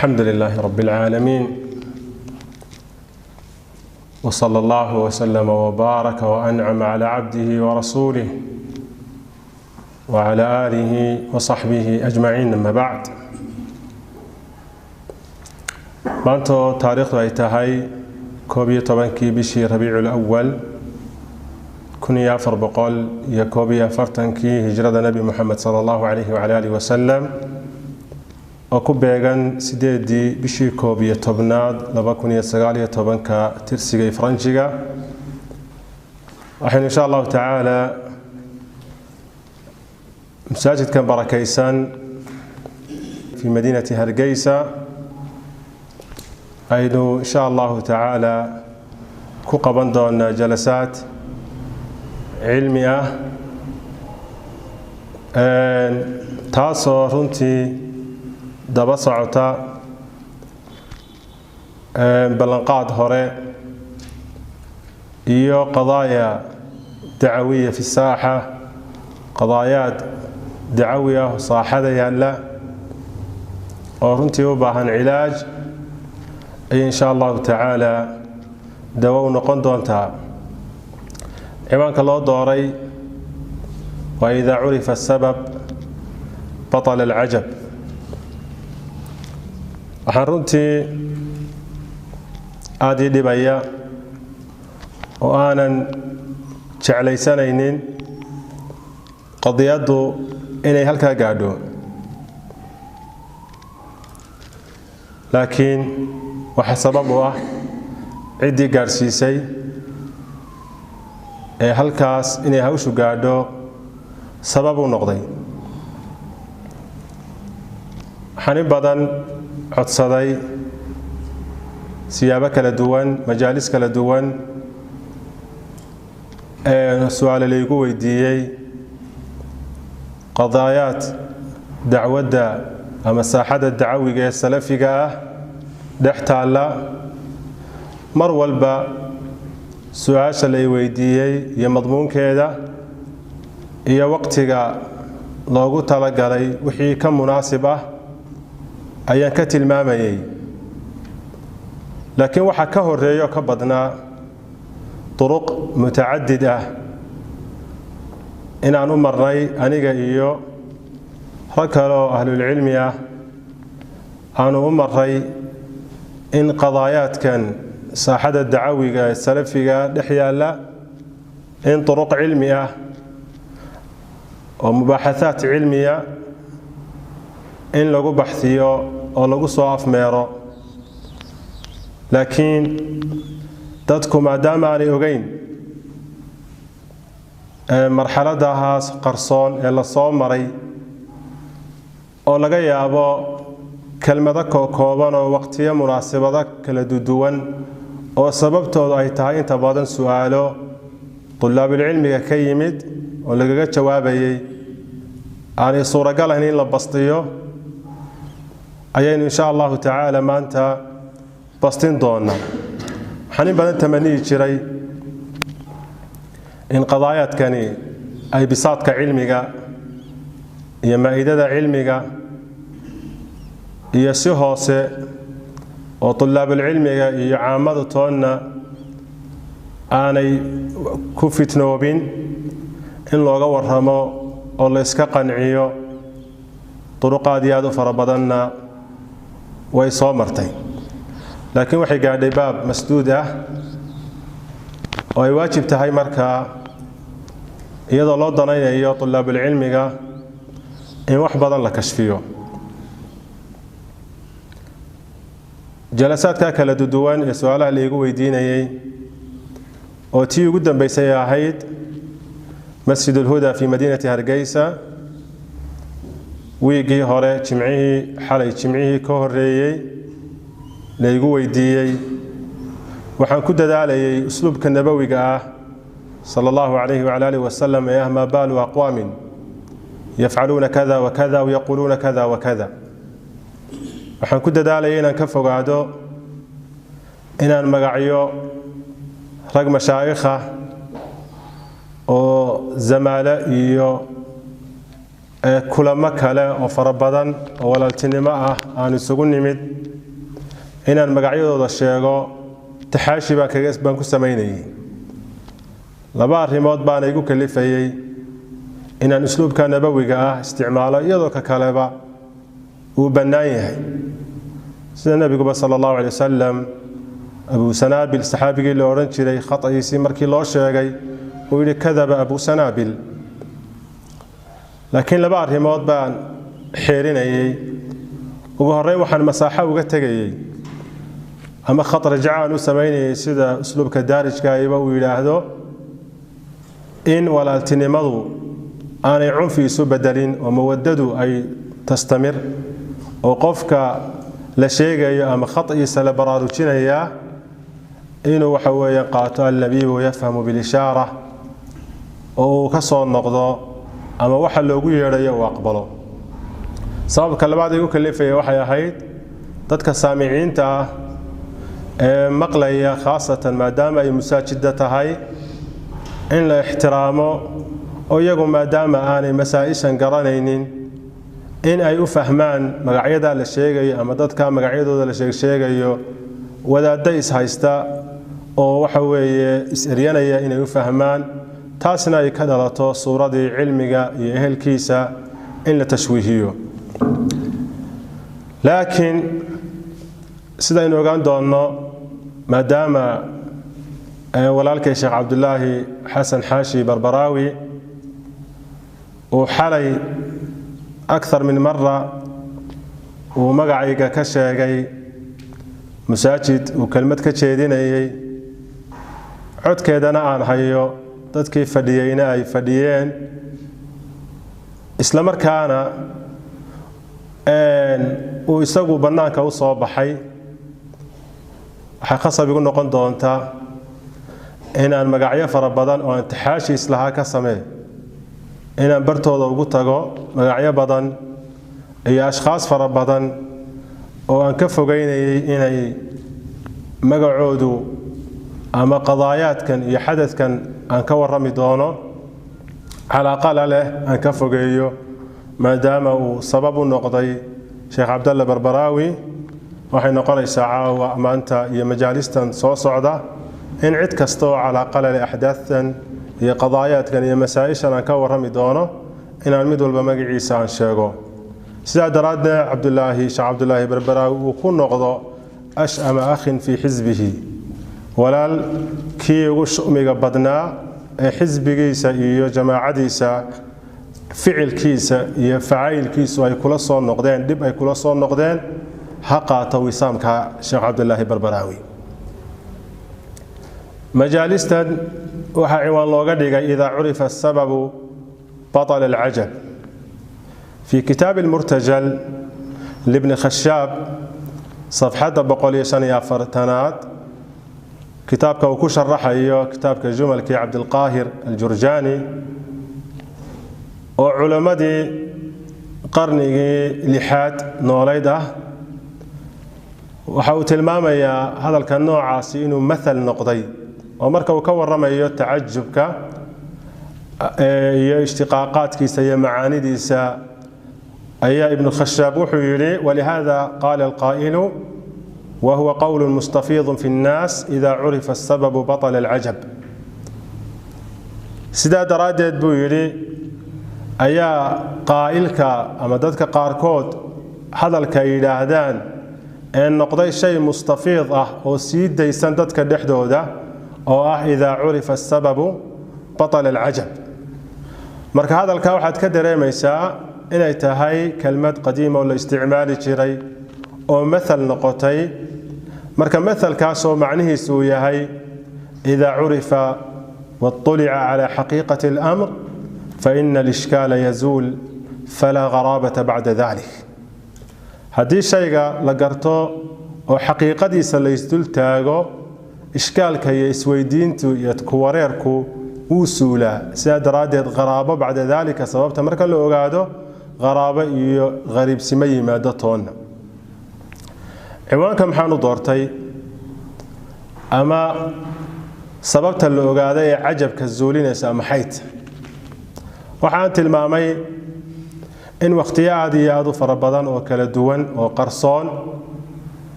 الحمد لله رب العالمين وصلى الله وسلم وبارك وأنعم على عبده ورسوله وعلى آله وصحبه أجمعين. أما بعد، maanta taariikhdu ay tahay 11 bishii Rabiicul Awwal 1441 hijrada Nabi Muhammad sallallahu alayhi wa alihi wa sallam oo ku beegan 8 bishii 11 2019 tirsiga Faranjiga. waxaan insha Allah ta'ala masaajidkan barakaysan fi madinati Hargeysa aynu insha Allah ta'ala ku qaban doona jalasaad cilmi ah taasoo runtii daba socota ballanqaad hore iyo qadaaya dacwiya fi saaxa, qadaayaad dacwiya saaxada yaalla oo runtii u baahan cilaaj ay insha Allah ta'ala dawo noqon doonta. ciwaanka loo dooray wa idha urifa sabab batala al-ajab. waxaan runtii aad ii dhibaya oo aanan jeclaysanaynin qadiyaddu inay halkaa gaadho, laakiin waxa sabab u ah ciddii gaadhsiisay ee halkaas inay hawshu gaadho sabab u noqday. waxaan in badan codsaday siyaabo kala duwan, majaalis kala duwan su'aalo laygu weydiiyey qadaayaad dacwadda ama saaxada dacawiga ee salafiga ah dhex taalla. mar walba su'aasha lay weydiiyey iyo madmuunkeeda iyo waqtiga loogu talagalay wixii ka munaasib ah ayaan ka tilmaamayay, laakiin waxa ka horeeyo ka badnaa turuq mutacadid ah inaan u marnay aniga iyo rag kale oo ahlul cilmi ah aanu u marray in qadaayaadkan saaxada dacawiga ee salafiga dhex yaalla in turuq cilmi ah oo mubaaxathaat cilmiya in lagu baxsiyo oo lagu soo afmeero. laakiin dadku maadaama aanay ogeyn marxaladahaas qarsoon ee la soo maray oo laga yaabo kelmado kooban oo waqtiyo munaasabado kala duwan oo sababtoodu ay tahay inta badan su'aalo طلاب cilmiga ka yimid oo lagaga jawaabayay aanay suuragal ahayn in la bastiyo, ayaynu insha Allah ta'ala maanta bastin doona. waxaan in badan tamaniyi jiray in qadaayaadkani ay bisaadka cilmiga iyo maa'idada cilmiga iyo si hoose oo طلاب cilmiga iyo caamadu toonna aanay ku fitnoobin in looga warramo oo la iska qanciyo. turuqaad aad u fara badanna way soo martay, laakiin waxay gaadhay baab masduud ah oo ay waajib tahay markaa iyadoo loo danaynayo طلاب cilmiga in wax badan la kashfiyo. jalasaadka kala duwan ee su'aalaha la igu weydiinayay oo tii ugu dambeysay ahayd Masjidul Huda fi madinati Hargeysa wiigii hore jimcihii ka horeeyay la igu weydiiyey. waxaan ku dadaalayay usluubka nabawiga ah sallallahu alayhi wa alihi wa sallam ee ma balu aqwamin yaf'aluna kadha wa kadha wa yaquluna kadha wa kadha. waxaan ku dadaalayay inaan ka fogaado inaan magacyo rag mashaayikha oo zamaala iyo kulamo kale oo fara badan oo walaaltinimo ah aan isugu nimid inaan magacyadooda sheego taxaashi baan ku sameynayay laba arrimood baan igu kalifayay inaan usluubka nabawiga ah isticmaalo iyadoo ka kaleba uu bannaan yahay sida nabiguba sallallahu alayhi wasallam abu sanabil saxaabigii la oran jiray khatayiisi markii loo sheegay uu yiri kadaba abu sanabil laakiin laba arrimood baan xeerinayay ugu horreyn waxaan masaaxo uga tagayay ama khatar jacaan u sameynayay sida usluubka daarijka ayba uu yiraahdo in walaaltinimadu aanay cunfi isu bedelin oo mawadadu ay tastamir oo qofka la sheegayo ama khatiisa la baraarujinaya inuu waxa weeye qaato al-labiib yafhamu bil ishara oo ka soo noqdo ama waxa loogu yeerayo uu aqbalo sababka labaad ee uu kalifay waxay ahayd dadka saamiciinta ah ee maqlaya khaasatan maadaama ay masaajida tahay in la ixtiraamo oo iyagu maadaama aanay masaa'ishan garanaynin in ay u fahmaan magacyada la sheegayo ama dadka magacyadooda la sheegayo wadaadda is haysta oo waxa weeye is eryanaya inay u fahmaan taasna ay ka dhalato suuradii cilmiga iyo ehelkiisa in la tashwiihiyo laakiin sida aynu ogaan doonno maadaama walaalkay sheekh cabdullaahi xasan xaashi barbaraawi uu xalay أكثر من مرة ومقعيقا كشاقي مساجد وكلمة كشيدين أي عد كيدانا عن حيو تدكي فديين أي فديين إسلامر كان ويساقوا بناك وصوب حي حقصة بيقول نقول دونتا إن المقعية فربضان وأن تحاشي إسلها كسمي inaan bartooda ugu tago magacyo badan iyo ashxaas fara badan oo aan ka fogeynayay inay magacoodu ama qadaayaadkan iyo xadadkan aan ka warrami doono calaaqa leh aan ka fogeeyo maadaama uu sabab u noqday sheekh cabdalle barbaraawi waxay noqonaysaa caawa maanta iyo majaalistan soo socda in cid kasta oo calaaqa leh axdaadtan iyo qadaayaadkan iyo masaa'ishan aan ka warrami doono inaan mid walba magaciisa aan sheego sidaa daraadna sheekh cabdullaahi barbaraawi uu ku noqdo ashama akhin fii xisbihi walaal kii ugu shumiga badnaa ee xisbigiisa iyo jamaacadiisa ficilkiisa iyo facaylkiisu ay kula soo noqdeen dib ay kula soo noqdeen ha qaato wisaamka sheekh cabdullaahi barbaraawi مجالسا وحيوان لوغديغا إذا عرف السبب بطل العجب في كتاب المرتجل لابن خشاب صفحة بقولي سنة فرتنات كتابك وكوش الرحية كتابك جمل كي عبد القاهر الجرجاني وعلماء دي قرني لحاد نوليده وحاوت المامية هذا الكنوع عاسي إنه مثل نقضي ومركا وكور رمي تعجبك يا اشتقاقاتك سي معاني ديسا أي ابن الخشاب وحيري ولهذا قال القائل وهو قول مستفيض في الناس إذا عرف السبب بطل العجب سدا درادد بويري أيا قائلك أمددك قاركود هذا الكيدادان أن نقضي شيء مستفيض وسيد ديسان ددك دحدوده أو إذا عرف السبب بطل العجب مرك هذا الكاوحد كدري ميسا إنay tahay kelmad qadiima oo la isticmaali jiray oo مثل noqotay marka مثلkaas oo macnihiisu yahay إذا عرف واطلع على حقيقة الأمر فإن الإشكال يزول فلا غرابة بعد ذلك هذه شيء لقرته وحقيقتي la isdul taago ishkaalka iyo isweydiintu iyo kuwareerku uu suula sida daraadeed qaraabo bacda dalika sababta marka la ogaado غرابة iyo غريبسimo yimaado toona ciwaanka maxaan u doortay ama sababta la ogaaday ee cajabka zuulinaysa maxayt waxaan tilmaamay in waqtiyo aad iyo aad u fara badan oo kala duwan oo qarsoon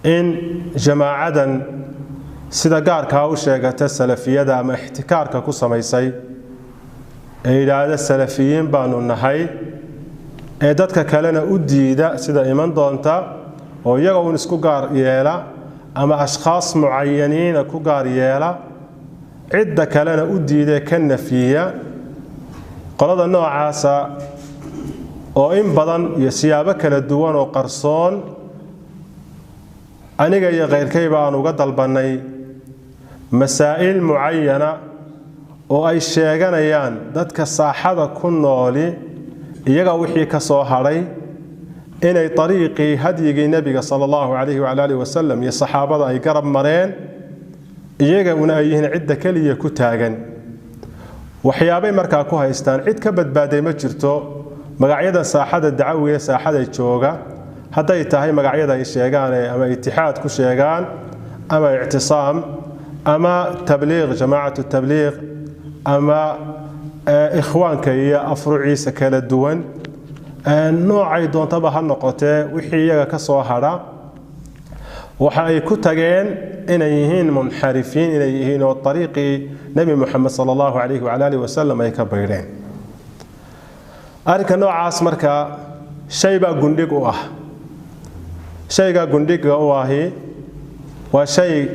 إن جماعة sida gaarka u sheegata salafiyada ama ixtikaarka ku samaysay ee ilaada salafiyiin baanu nahay ee dadka kalena u diida sida iman doonta oo iyaga uu isku gaar yeela ama ashxaas muayaniina ku gaar yeela cidda kalena u diida ka nafiya qolada noocaasa oo in badan iyo siyaabo kala duwan oo qarsoon aniga iyo qeyrkayba aan uga dalbanay مسائل معينة oo ay sheeganayaan dadka saaxada ku nooli iyaga wixii ka soo haray inay tariiqi hadiyigi nabiga sallallahu alayhi wa alihi wasallam iyo saxaabada ay garab mareen iyaga una ay yihiin cidda kaliya ku taagan waxyaabay markaa ku haystaan cid ka badbaaday ma jirto magacyada saaxada dacwiga saaxada jooga haday tahay magacyada ay sheegaan ama itixaad ku sheegaan ama i'tisaam أما تبليغ جماعة التبليغ أما إخوانك هي أفرعي سكال الدول نوع أيضا طبعا النقطة وحية كصوهرة وحي كتجين إليهن منحرفين إليهن والطريق نبي محمد صلى الله عليه وعلى آله وسلم يكبرين أرك نوع عاصمرك شيء جندق واه شيء جندق واهي وشيء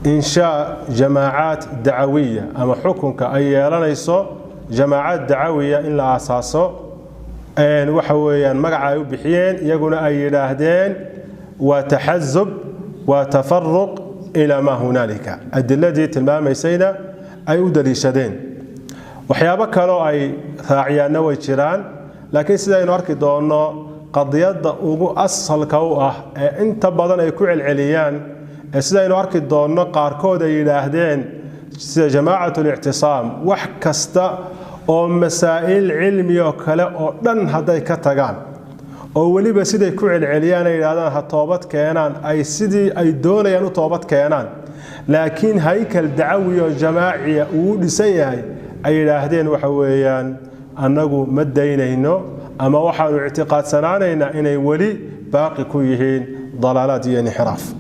إنشاء جماعات دعوية أما حكمك أي لنيسو جماعات دعوية إن لا أساسه أن وحويا مقع بحيين يقول أي لاهدين وتحزب وتفرق إلى ما هنالك الدلة دي تلمام يسينا أي أدري شدين وحيابك لو أي ثاعيان نوي تشيران لكن سيدين أركي دونه قضيات أصل كوأه انت بدن يكوع العليان سيدين أركي دونه قاركود يلاهدين سيد جماعة الاعتصام وحكستا أو مسائل علمية وكلا أو دن هذا كتجان أو ولي بسيد كوع العليان يلاهدان هالطوبات كيانان أي سيدي أي دولة ينو طوبات كيانان لكن هيكل دعوي وجماعي ولسيهاي أي يلاهدين وحويان أنه مدينينو أما وحن اعتقاد سنانينا إني ولي باقي كويهين ضلالات انحراف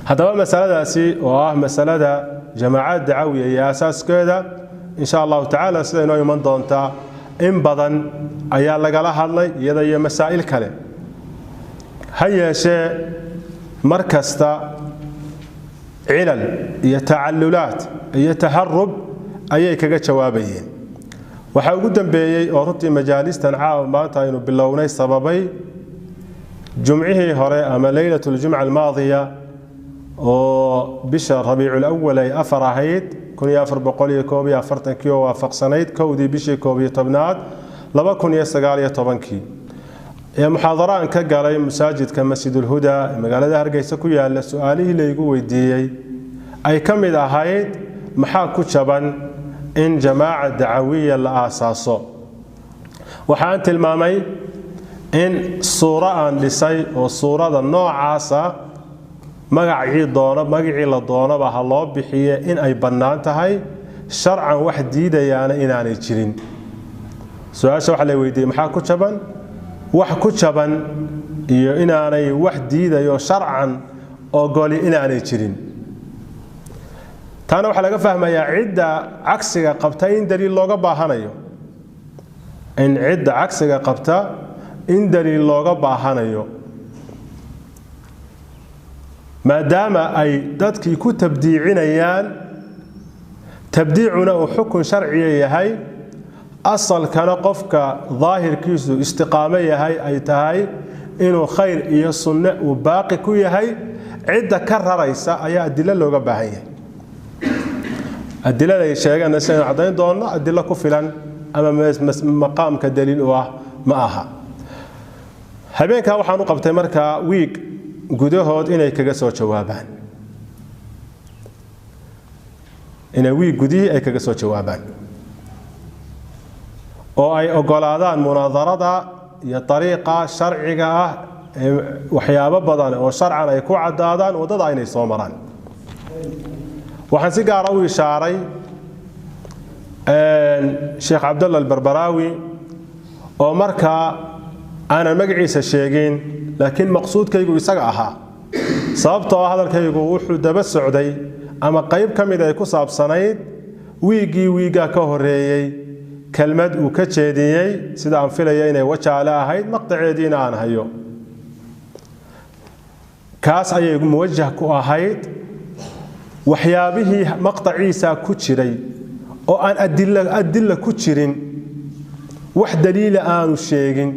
هذا مسألة سي مسألة جماعات دعوية هي أساس كذا إن شاء الله تعالى سيدنا يوم دونتا إن بدن أيا لقلا هذا يدا مسائل كله هي شيء مركزتا علل يتعللات يتهرب أي كجا جوابين waxaa ugu dambeeyay oo runtii majalistan caaw maanta aynu bilownay sababay jumcihii hore ama laylatul jumca almaadiya oo bisha rabiicul awwal ay afar ahayd 1441 waafaqsanayd kowdii bishii 11aad 2019 ee muxaadaraan ka galay masaajidka masjidul huda magaalada Hargeysa ku yaala su'aalihii la igu weydiiyay ay kamid ahayd maxaa ku jaban إن جماعة دعوية لأساسه وحانت المامي إن صورة لسي وصورة النوع عاسا مقعي الضونة مقعي للضونة بها الله بحية إن أي بنانتهاي شرعا واحد ديدا يعني إن أنا يتشرين سؤال شو حلي ويدي محا كتشبا واحد كتشبا إن أنا واحد ديدا يو شرعا أو قولي إن أنا يتشرين تانا waxa laga fahmayaa cidda cagsiga qabta in daliil looga baahanayo in cidda cagsiga qabta in daliil looga baahanayo maadaama ay dadkii ku tabdiicinayaan tabdiicuna uu xukun sharci yahay asalkana qofka daahirkiisu istiqaamo yahay ay tahay inuu khayr iyo sunna uu baaqi ku yahay cidda ka raraysa ayaa adilla looga baahan yahay أدلة الشيء أن السنة عدين دون أدلة كفلا أما مقام كدليل معها هبين كاو حانو قبتي مركا ويك قدوهود إنay kaga soo jawaabaan إنay wiig gudihii ay kaga soo jawaabaan oo ay ogolaadaan munaadarada iyo طريقة sharciga ah waxyaabo badan oo sharcan ay ku cadaadaan wadada inay soo maraan waxaan si gaar ah u ishaaray Sheikh Abdullah al-Barbarawi oo marka aan magaciisa sheegin laakiin maqsuudkaygu isaga ahaa sababtoo hadalkaygu wuxuu daba socday ama qayb kamid ay ku saabsanayd wiiga ka horeeyay kelmad uu ka jeediyay sida aan filayo inay wajaale ahayd maqtaceediina aan hayo kaas ayay muwajjah ku ahayd waxyaabihii maqtaciisa ku jiray oo aan adilla ku jirin wax daliila aanu sheegin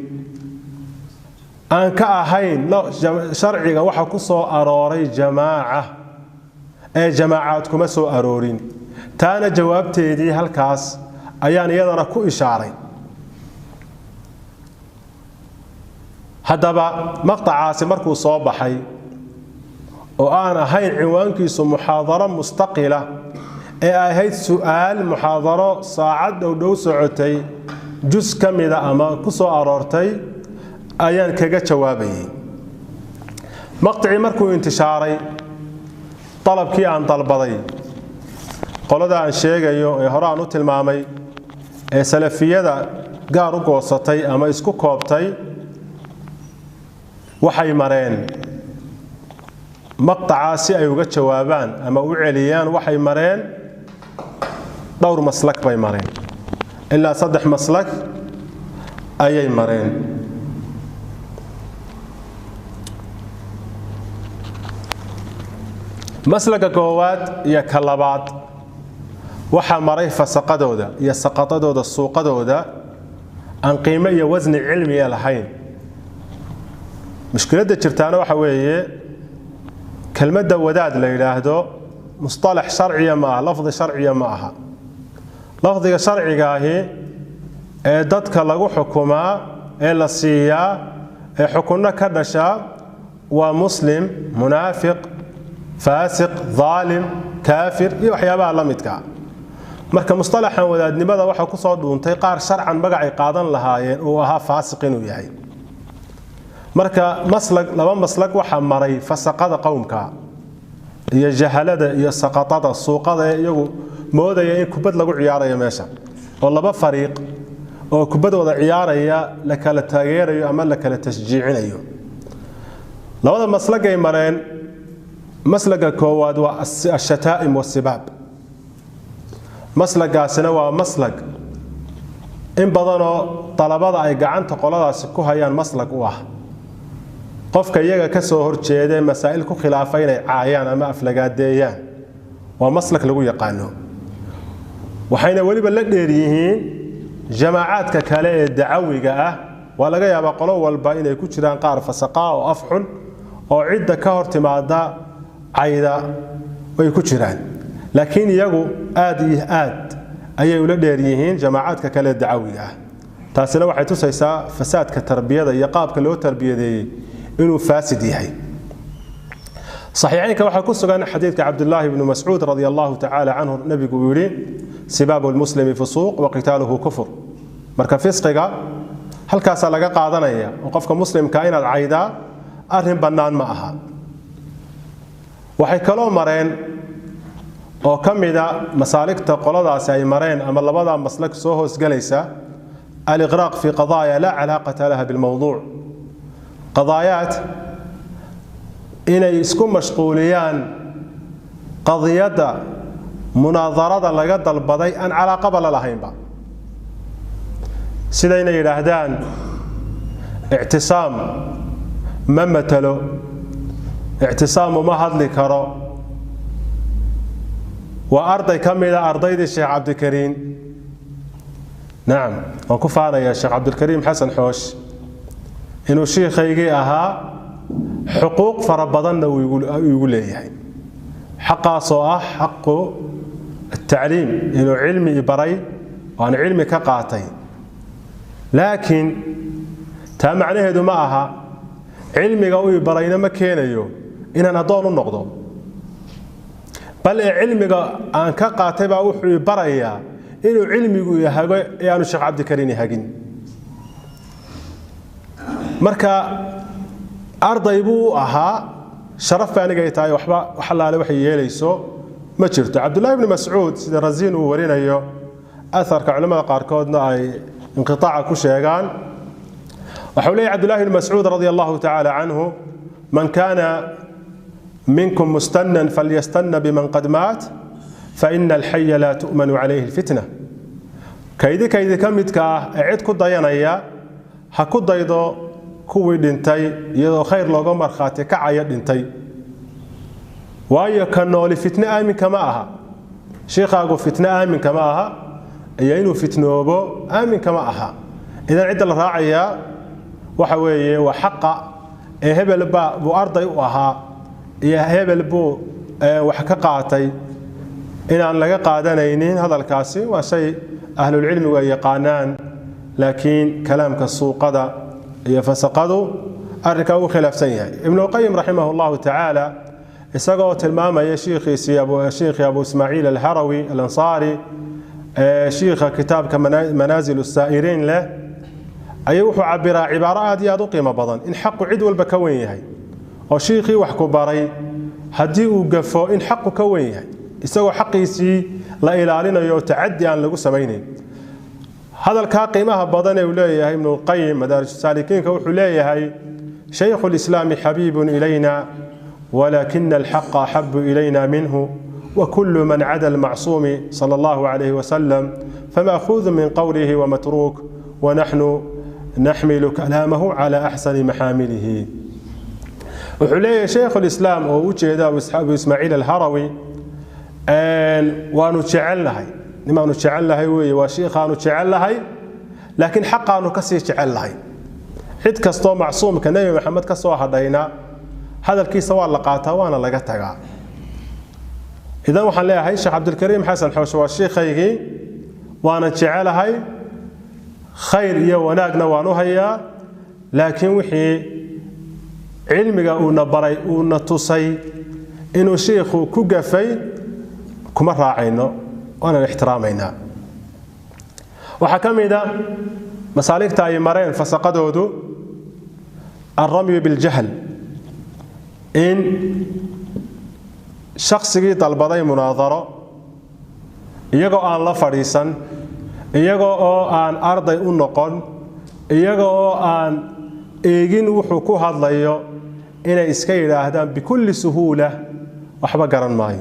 aan ka ahayn sharciga waxa ku soo arooray jamaacaad kuma soo aroorin taana jawaabteedii halkaas ayaan iyadana ku ishaaray haddaba maqtacaasi markuu soo baxay oo aan ahayn cinwaankiisu muxaadaro mustaqila ee ahayd su'aal muxaadaro saacad dhow socotay juz kamida ama ku soo aroortay ayaan kaga jawaabayay maqtaci markuu intishaaray talabkii aan dalbaday qolada aan sheegayo ee hore aan u tilmaamay ee salafiyada gaar u goosatay ama isku koobtay waxay mareen maqtacaasi ay uga jawaabaan ama u celiyaan waxay mareen dhowr maslak bay mareen ilaa 3 maslak ayay mareen maslaga koowaad iyo ka labaad waxa maray fasaqadooda iyo saqatadooda suuqadooda aan qiimo iyo wasni cilmi lahayn mushkiladda jirtaana waxa weeye kelmadda wadaad la yiraahdo mustalax sharciya ma lafdi sharciya ma aha lafdiga sharciga ahi ee dadka lagu xukumaa ee la siiyaa ee xukunna ka dhasha waa muslim munaafiq faasiq zaalim kaafir iyo waxyaabaha la midka marka mustalaxan wadaadnimada waxa ku soo dhuuntay qaar sharcan magacay qaadan lahaayeen oo ahaa faasiq inuu yahay marka laba maslag waxa maray fasaqada qowmka iyo jahalada iyo saqatada suuqada iyagu moodaya in kubad lagu ciyaarayo meesha oo laba fariiq oo kubadooda ciyaaraya la kala taageerayo ama la kala tashjiicinayo labada maslag ay mareen maslaga koowaad waa ashataa'im wasibaab maslagaasina waa maslag in badanoo talabada ay gacanta qoladaasi ku hayaan maslag u ah qofka iyaga ka soo horjeeday masaa'il ku khilaafay inay caayaan ama aflagaadeeyaan waa maslag lagu yaqaano waxayna waliba la dheer yihiin jamaacaadka kale ee dacawiga ah waa laga yaabaa qolo walba inay ku jiraan qaar fasaqa oo afxun oo cidda ka hor timaada cayda way ku jiraan laakiin iyagu aad iyo aad ayay ula dheer yihiin jamaacaadka kale ee dacawiga ah taasina waxay tusaysaa fasaadka tarbiyada iyo qaabka loo tarbiyadeeyay inuu faasid yahay صحيحين كما كسغان حديث عبد الله بن مسعود رضي الله تعالى عنه النبي يقول سباب المسلم فسوق وقتاله كفر marka fisqiga halkaas laga qaadanaya oo qofka muslimka inaad cayda arrin banaan ma aha waxay kala mareen oo kamida masaaligta qoladaas ay mareen ama labada maslak soo hoos galaysa al-igraq fi qadaaya la alaqata laha bil mawdu' qadaayat inay isku mashquuliyaan qadiyada munaadarada laga dalbaday aan calaaqaba la lahaynba sidayna yiraahdaan i'tisaam ma matalo i'tisaam ma hadli karo wa arday kamida ardaydii Sheikh Abdul Karim naam wa ku faanaya Sheikh Abdul Karim Hasan Xoosh inuu sheekhaygii ahaa حقوق فربضنا ويقول لي حق صاح حق التعليم إنه علمي بري وأنا علمي كقاطي لكن تام عليه هذا معها علمي قوي برينا ما كان يو إن أنا ضال النقطة بل علمي أن كقاطي بوحي بريا إنه علمي قوي يعني الشيخ عبد الكريم هاجين مركا arday buu ahaa sharaf baaniga tahay waxba xalaale wax yeelayso ma jirto Abdullah ibn Mas'ud sida Razin uu warinayo atharka culimada qaar koodna ay inqitaaca ku sheegaan وحولي عبد الله بن مسعود رضي الله تعالى عنه من كان منكم مستنا فليستن بمن قد مات فإن الحي لا تؤمن عليه الفتنة كيدي كمدك عيد كديانيا هكو دايدو كوي دنتي يدو خير لوغو مرخاتي كعيا دنتي وايا كانو لفتنة آمن كماها شيخاغو فتنة آمن كماها يينو فتنوبو آمن كماها إذا عيد الراعية وحوي وحق هبل بو أرضي وها هبل بو وحكا قاعتي إن أن لقى قادنين هذا الكاسي وشيء أهل العلم ويقانان لكن كلام كالسوق قضى يفسقضوا أركوا خلاف سيئة ابن القيم رحمه الله تعالى استقوت الماما يا شيخ أبو إسماعيل الهروي الأنصاري شيخ كتاب كمنازل السائرين له أيوح عبر عبارات يادو قيمة بضن إن حق عد والبكوين هي وشيخي وحكو باري هدي وقفو إن حق كوين هي استوى حقيسي لا إله إلا الله تعدي عن لغو سمينين هذا الكاقيمة بضن ولايه ابن القيم مدارج السالكين كوحلايه شيخ الإسلام حبيب إلينا ولكن الحق أحب إلينا منه وكل من عدا المعصوم صلى الله عليه وسلم فمأخوذ من قوله ومتروك ونحن نحمل كلامه على أحسن محامله وحلايه شيخ الإسلام ووجه أبو إسماعيل الهروي وأنو تشعل لهي لما أنو تشعل لهي وشيخ أنو تشعل لهي لكن حق أنو كسي تشعل لهي حد كستو معصوم كنبي محمد كستو هدينا هذا الكيس سوال لقاته وأنا لقيتها إذا وحن لها هاي الشيخ عبد الكريم حسن حوش والشيخ هيجي وأنا تشعل هاي خير يا وناقنا وانوهيا لكن وحي علمك ونبري ونتصي إنه شيخ كوجفي كما راعينا وأنا احترامينا وحكم إذا مسالك تاي مرين فسقدوا الرمي بالجهل إن شخص طلبضي مناظرة يجو أن لا فريسا يجو أن أرضي النقل يجو أن إيجين وحكو هذا ليو إن إسكيل أهدام بكل سهولة وحبا قرن ماي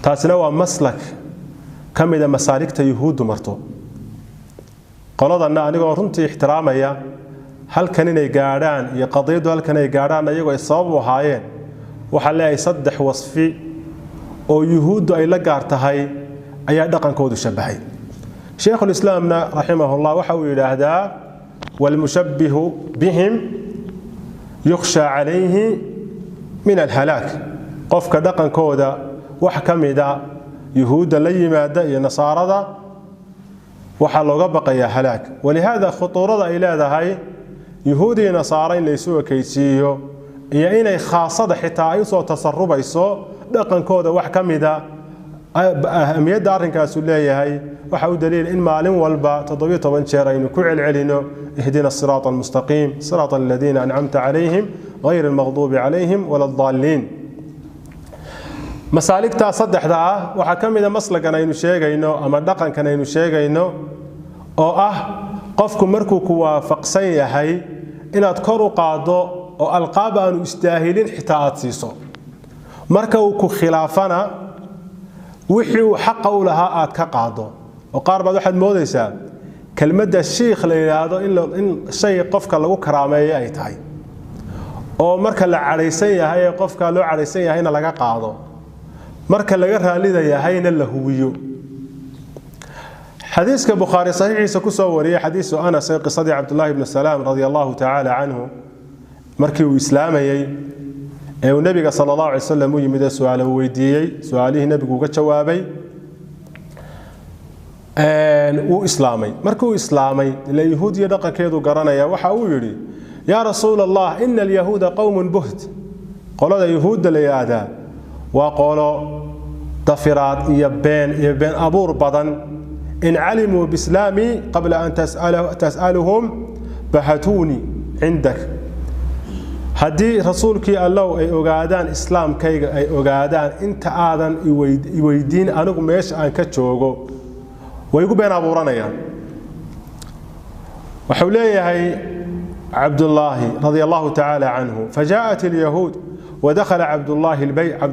تاسنوا مسلك كم إذا مسالك يهود مرتو قالوا أن أنا رنتي احتراميا هل كان يقارن يقضيدوا هل كان يقارن يجوا يصابوا هاين وحلا يصدح وصفي أو يهود أي لقارتهاي أي دقن كود شبهي شيخ الإسلام رحمه الله وحوي إلى هذا والمشبه بهم يخشى عليه من الهلاك قفك دقن كودا وحكم إذا يهود لي مادة نصارى وحلو بقى يا هلاك ولهذا خطورة إلى هاي يهودي نصارى ليسوا كيسيو يعني خاصة حتى يسوا تصرف يسوا دقن كودا وحكم إذا أهمية دارن كاسولية هاي وحاول دليل إن معلم والبا تضوي طبعا شيرين كل علينا اهدنا الصراط المستقيم صراط الذين أنعمت عليهم غير المغضوب عليهم ولا الضالين مسالك تصدح ذا وحكم إذا مسلك أنا ينشيجينه أما دقن كان ينشيجينه أو قفكم مركوك وفقسية هاي إن أذكروا قاضو أو ألقاب أن يستاهلين حتى أتسيسو مركوك خلافنا وحي حقه لها آت كقاضو وقارب واحد موديسا كلمة الشيخ لهذا إن شيء قفك لو كرامية أي تاي أو مركا العريسية هاي قفك لو عريسية هنا لقى قاضو مركا لقرها لذا هاينا اللهويو حديث كبخاري صحيح سكسوري حديث أنس قصة عبد الله بن السلام رضي الله تعالى عنه مركي إسلامي والنبي صلى الله عليه وسلم يمد سؤاله ويديي سؤاله النبي وقد جوابي وإسلامي مركو إسلامي اليهود يدق كيدو قرنيا وحاولي يا رسول الله إن اليهود قوم بهت قالوا اليهود ليادا وقالوا ضفرات يبين أبور بدن إن علموا بإسلامي قبل أن تسألهم بهتوني عندك هدي رسولك الله أي أوجادان إسلام كي أي أوجادان أنت آذن يويدين أنو مش أن كتشوجو ويقول بين أبورنا يعني وحوليه عبد الله رضي الله تعالى عنه فجاءت اليهود ودخل عبد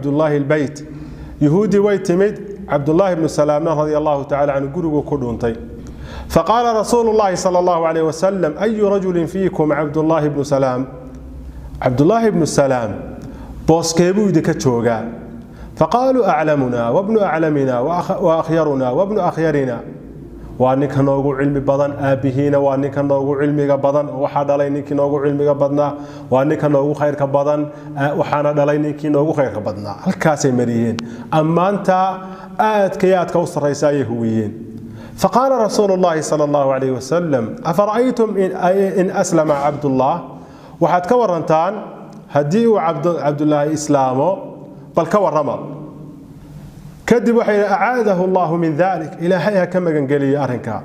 الله البيت يهودي ويتمد عبد الله بن سلام رضي الله تعالى عنه قرقوا كلونتي فقال رسول الله صلى الله عليه وسلم أي رجل فيكم عبد الله بن سلام عبد الله بن سلام بوسكيبو يدكتشوغا فقالوا أعلمنا وابن أعلمنا وأخيرنا وابن أخيرنا وأنك نوغو علم بدن آبهين وأنك نوغو علم بدن وحاد علينك نوغو علم بدنا وأنك نوغو خيرك بدن وحانا علينك نوغو خيرك بدنا الكاسي مريين أما أنت كياتك وصر ريساي هويين فقال رسول الله صلى الله عليه وسلم أفرأيتم إن أسلم عبد الله وحد كورنتان هديو عبد الله إسلامه بل كورما كذب وحين أعاده الله من ذلك إلى هيها كما قال لي أرنكا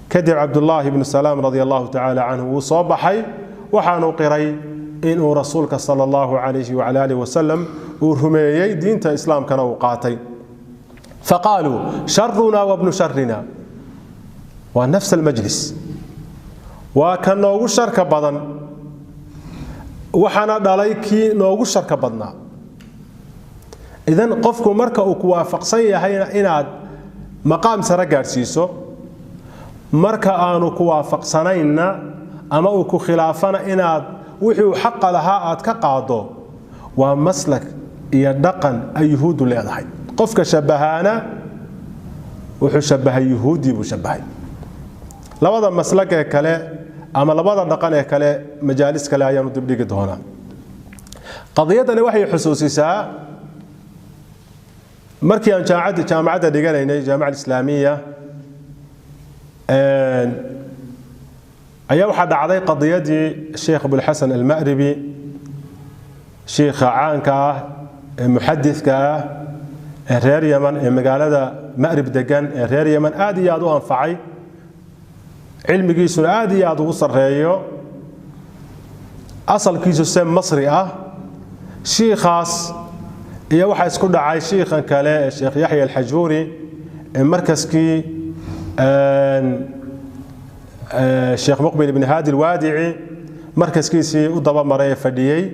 كذب عبد الله بن سلام رضي الله تعالى عنه وصبحي وحانو قري إنه رسولك صلى الله عليه وعلى آله وسلم ورميي دينة إسلام كانوا قاتي فقالوا شرنا وابن شرنا ونفس المجلس وكان نوغو شرك بدن وحنا داليكي نوغو شرك بدنا إذن قفكم مركا وكوافق صيحين إناد مقام سرقار سيسو مركا آنو كوافق سنيننا أما وكو خلافنا إناد وحيو حق لها آد كقادو ومسلك يدقن أيهود ليضحي قفك شبهانا وحو شبه يهودي بشبهي لبدا مسلك كلا أما لبدا دقن كلا مجالس كلا أيام دبليق هنا قضيتنا وحي حسوسيسا markii aan jaamacada dhiganaynay jaamacada islaamiya ayaa waxa dhacday qadiyadii Sheikh Abdul Hasan al-Ma'ribi sheikh caanka ah muhaddithka ah reer Yaman ee magaalada Ma'rib degan ee reer Yaman aad iyo aad u anfacay cilmigiisu aad iyo aad ugu sareeyo asalkiisu sam Masri ah sheikhaas iyo waxa isku dhacay sheekhan kale Sheikh Yahya al-Hajuri markaskii Sheikh Muqbil ibn Hadi al-Wadi'i markaskiisii u daba maray fadhiyay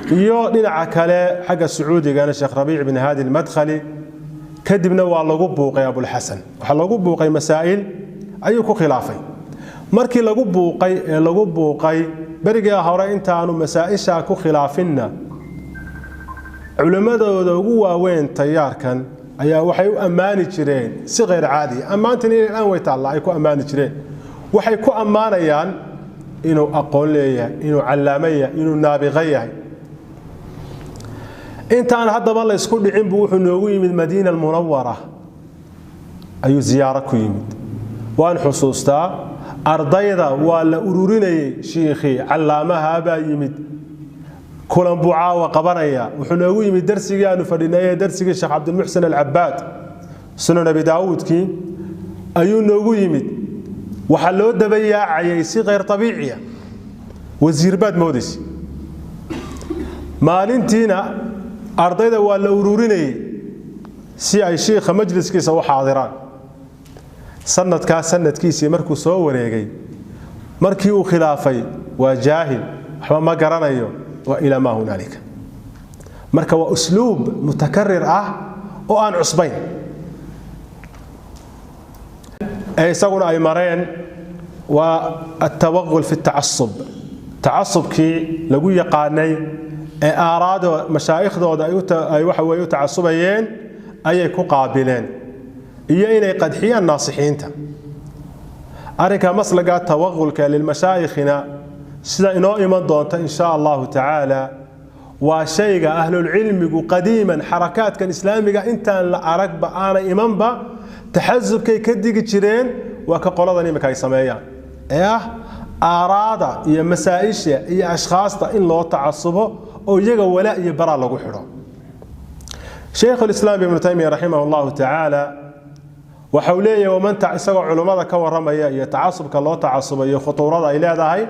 iyo dhinaca kale xagga Sacuudiga Sheikh Rabi' ibn Hadi al-Madkhali kadibna waa lagu buuqay Abu al-Hasan waxa lagu buuqay masaa'il ayuu ku khilaafay markii lagu buuqay bariga hore intaanu masaa'isha ku khilaafinna علماء ugu waaweyn tayaarkan ayaa waxay u amaani jireen si غير caadi amaantani aan way taala ay ku amaani jireen waxay ku amaanayaan inuu aqoon leeyahay inuu calaamaya inuu naabiqayahay intaan hadaba la isku dhicin buu wuxuu noogu yimid Madiina al-Munawwara ayu ziyaara ku yimid waan xusuustaa ardayda waa la ururinayay sheekhi calaamaha baa yimid كلن بوعاوة قبنايا وحنوي من درسي أنو فدينايا درسي الشيخ عبد المحسن العباد سنن أبي داود كي أيو نوي من وحلو دبيا عيسي غير طبيعية وزير باد مودس مالنتينا أرضيدا ولا أوروريني سي أي شيخ مجلس كيس وحاضران سنة كيسي مركو صوريجي مركيو خلافي وجاهل ما قرنايو وإلى ما هنالك مركب أسلوب متكرر وأن عصبين أي سقون أي مرين والتوغل في التعصب تعصب كي لقوية قاني أراد مشايخ ذو أي وحوي يتعصبين أي كقابلين إيين قدحيا الناصحين أريك مسلقة توغل للمشايخنا سيدا إنو إيمان دونتا إن شاء الله تعالى وشيء أهل العلم قديما حركات كان إسلامي إنتان لأرك بآنا إيمان با تحزب كي كدق جيرين وكقولادني مكاي سميان أراد يا مسائش يا أشخاص إن لو تعصبه أو يجا ولا يبرا لغو حرو شيخ الإسلام ابن تيمية رحمه الله تعالى وحوليه ومن تعصب علماء كورميا يتعصب كالله تعصب يخطورات إلى هذا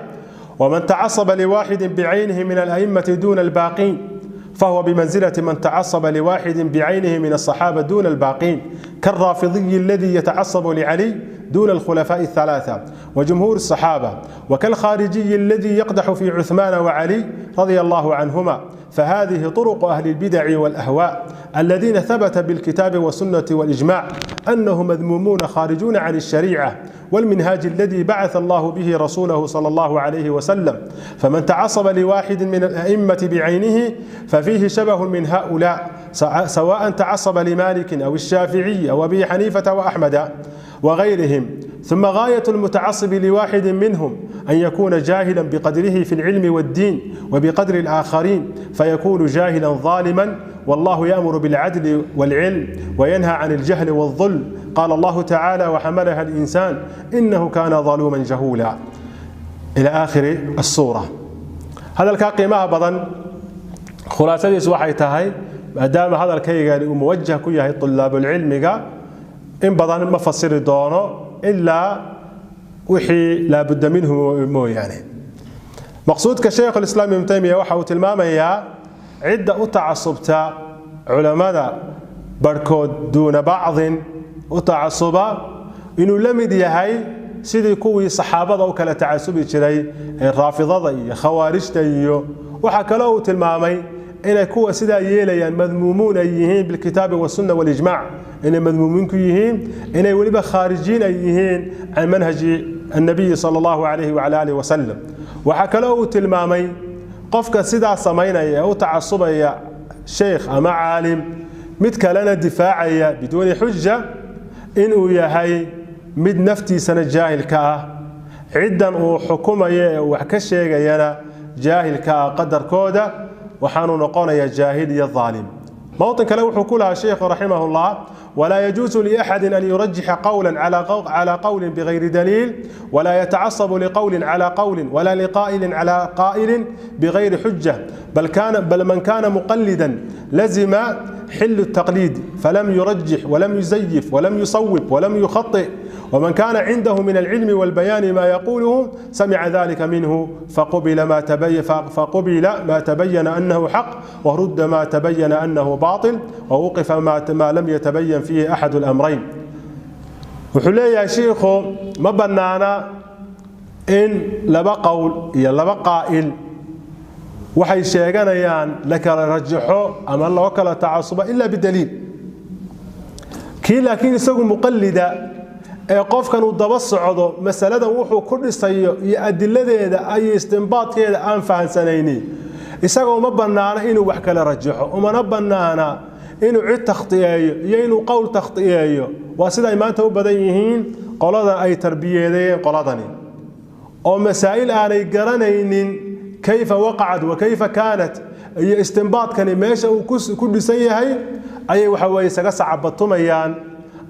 ومن تعصب لواحد بعينه من الأئمة دون الباقين فهو بمنزلة من تعصب لواحد بعينه من الصحابة دون الباقين كالرافضي الذي يتعصب لعلي دون الخلفاء الثلاثة وجمهور الصحابة، وكالخارجي الذي يقدح في عثمان وعلي رضي الله عنهما. فهذه طرق أهل البدع والأهواء الذين ثبت بالكتاب والسنة والإجماع أنهم مذمومون خارجون عن الشريعة والمنهاج الذي بعث الله به رسوله صلى الله عليه وسلم. فمن تعصب لواحد من الأئمة بعينه ففيه شبه من هؤلاء، سواء تعصب لمالك أو الشافعي أو أبي حنيفة وأحمد وغيرهم. ثم غاية المتعصب لواحد منهم أن يكون جاهلا بقدره في العلم والدين وبقدر الآخرين، فيكون جاهلا ظالما، والله يأمر بالعدل والعلم وينهى عن الجهل والظلم. قال الله تعالى: وحملها الإنسان إنه كان ظلوما جهولا، إلى آخر السورة. هذا القيمة بدن خلاصة waxay tahay maadaama hadalkayga uu muwajjah ku yahay طلاب العلم in badan ma fasiri doono ilaa wixii la budda minhu mooyaane. maqsuudka Sheekh al-Islam Ibn Taymiyyah waxa uu tilmaamayaa cidda u tacasubta culimada barkood duuna bacdin u tacasuba inuu la mid yahay sidii kuwii saxaabada u kala tacasubi jiray ee raafidada iyo khawaarijta iyo waxa kale uu tilmaamay inay kuwa sidaa yeelayaan madmuumuun ay yihiin bil kitaab wa sunna wal ijmaa', inay madmuumuun ku yihiin, inay waliba khaarijiin ay yihiin an manhaji an-nabiy sallallahu alayhi wa alihi wa sallam. waxa kale uu tilmaamay qofka sidaa sameynaya u tacasubaya sheekh ama caalim mid kalena difaacaya biduuni xujja inuu yahay mid naftiisana jaahilka ah, ciddan uu xukumaya wax ka sheegayana jaahilka ah qadarkooda, waxaanu noqonayaa jaahil iyo dhaalim. موطن كلا وحكولها الشيخ رحمه الله: ولا يجوز لأحد أن يرجح قولا على قول بغير دليل، ولا يتعصب لقول على قول، ولا لقائل على قائل بغير حجة، بل من كان مقلدا لزم حل التقليد فلم يرجح ولم يزيف ولم يصوب ولم يخطئ، ومن كان عنده من العلم والبيان ما يقوله سمع ذلك منه فقبل ما تبين أنه حق، ورد ما تبين أنه باطل، ووقف ما لم يتبين فيه أحد الأمرين. وحلي يا شيخ ما بنانا إن لبا قول يا لبا قائل waxay sheeganayaan la kala rajaxo ama la kala taasub illa bidaliil kii laakiin isagu muqallida ee qofkan uu daba socdo mas'aladan wuxuu ku dhisayo iyo adiladeeda ay istinbaadkeeda aan fahansanayni isagoo ma banaana inuu wax kala rajaxo uma banaana inuu cid takhtiyeeyo iyo inuu qowl takhtiyeeyo. waa sida ay maanta u badan yihiin qolada ay tarbiyeedeen qoladani oo masaa'il aanay garanaynin كيف وقعت وكيف كانت هي استنباط كان ماشي وكل سيهي اي waxa way isaga sacabatumayaan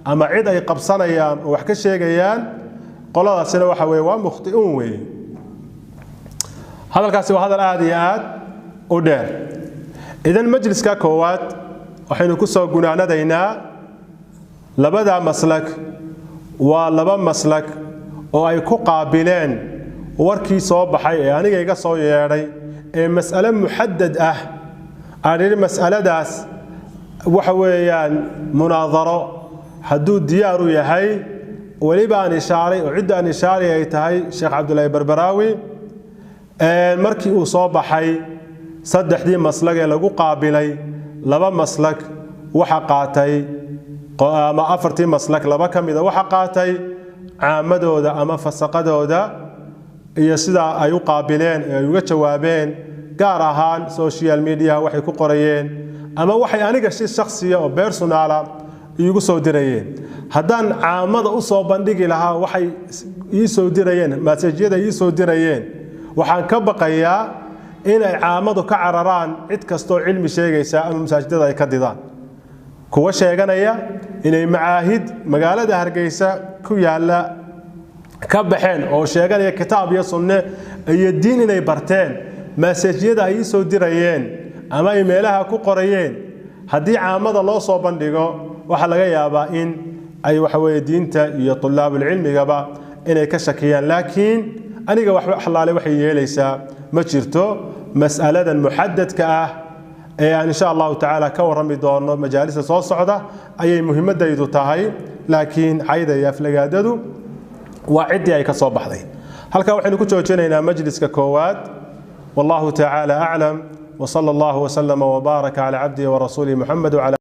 ama cid ay qabsanayaan oo wax ka sheegayaan qoladaasina waxa way waa mukhti'un way. hadalkaasi waa hadal aad iyo aad u dheer. idan majliska koowaad waxaynu ku soo gunaanadaynaa labada maslak waa laba maslak oo ay ku qaabileen warkii soo baxay ee aniga iga soo yeeray ee mas'ala muhaddad ah aanir mas'aladaas waxa weeyaan munaadaro haduu diyaar u yahay waliba aan ishaaray oo cid aan ishaaray ay tahay Sheekh Abdullah Barbaraawi markii uu soo baxay saddexdii maslag ee lagu qaabilay laba maslag waxa qaatay ama afartii maslag laba kamida waxa qaatay caamadooda ama fasaqadooda iyo sida ay u qaabileen ay uga jawaabeen gaar ahaan social media waxay ku qorayeen ama waxay aniga si shakhsiya oo personal iigu soo dirayeen. haddaan caamada u soo bandhigi lahaa waxay ii soo dirayeen message-yada ii soo dirayeen waxaan ka baqayaa in ay caamadu ka cararaan cid kasto cilmi sheegaysa ama masaajidada ay ka didaan kuwa sheeganaya inay macaahid magaalada Hargeysa ku yaala ka baxeen oo sheeganaya kitaab iyo sunne iyo diin inay barteen message-yada ay soo dirayeen ama email-aha ku qorayeen haddii caamada loo soo bandhigo waxa laga yaabaa in ay waxa weeye diinta iyo طلاب cilmigaba inay ka shakiyaan. laakiin aniga wax xalaale waxay yeelaysaa ma jirto mas'aladan muhaddadka ah ee insha Allah ta'ala ka warami doono majaalisa soo socda ayay muhiimadaydu tahay. laakiin ayda iyo aflagaadadu وعدي أي كسب بحضي هل كان وحنا كتوجينا مجلس ككواد والله تعالى أعلم وصلى الله وسلم وبارك على عبده ورسوله محمد وعلى